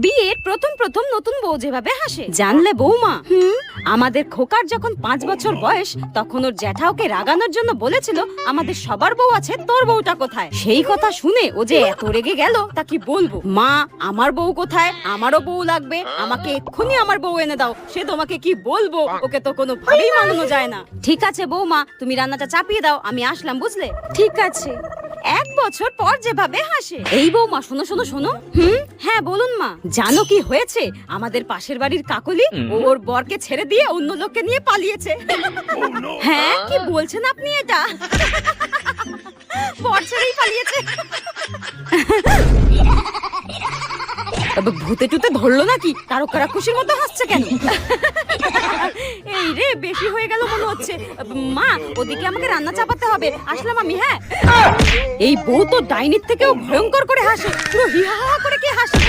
বিয়ের প্রথম প্রথম নতুন বউ যেভাবে হাসে জানলে বৌমা, আমাদের খোকার যখন 5 বছর বয়স তখন ওর জ্যাঠা ওকে রাগানোর জন্য বলেছিল আমাদের সবার বউ আছে, তোর বউটা কোথায়? সেই কথা শুনে ও যে এত রেগে গেল তা কি বলবো। মা, আমার বউ কোথায়? আমারও বউ লাগবে, আমাকে এক্ষুনি আমার বউ এনে দাও। সে তোমাকে কি বলবো, ওকে তো কোনো ভাবেই মানানো যায় না। ঠিক আছে বৌমা, তুমি রান্নাটা চাপিয়ে দাও, আমি আসলাম, বুঝলে? ঠিক আছে। 1 বছর পর যেভাবে হাসে। এই বৌমা, শোনো শোনো শোনো। হ্যাঁ বলুন মা। জানো কি হয়েছে? আমাদের পাশের বাড়ির কাকলি ওর বরকে ছেড়ে দিয়ে অন্য লোককে নিয়ে পালিয়েছে। হ্যাঁ, কি বলছেন আপনি এটা? বর ছেড়েই পালিয়েছে? ভূতে টুতে ধরলো নাকি? তারকারা খুশির মতো হাসছে কেন? এই রে, বেশি হয়ে গেল মনে হচ্ছে। মা, ওদিকে আমাকে রান্না চাপাতে হবে, আসলাম আমি। হ্যাঁ, এই বউ তো ডাইনির থেকেও ভয়ঙ্কর করে হাসে, পুরো হিহা করে কি হাসে।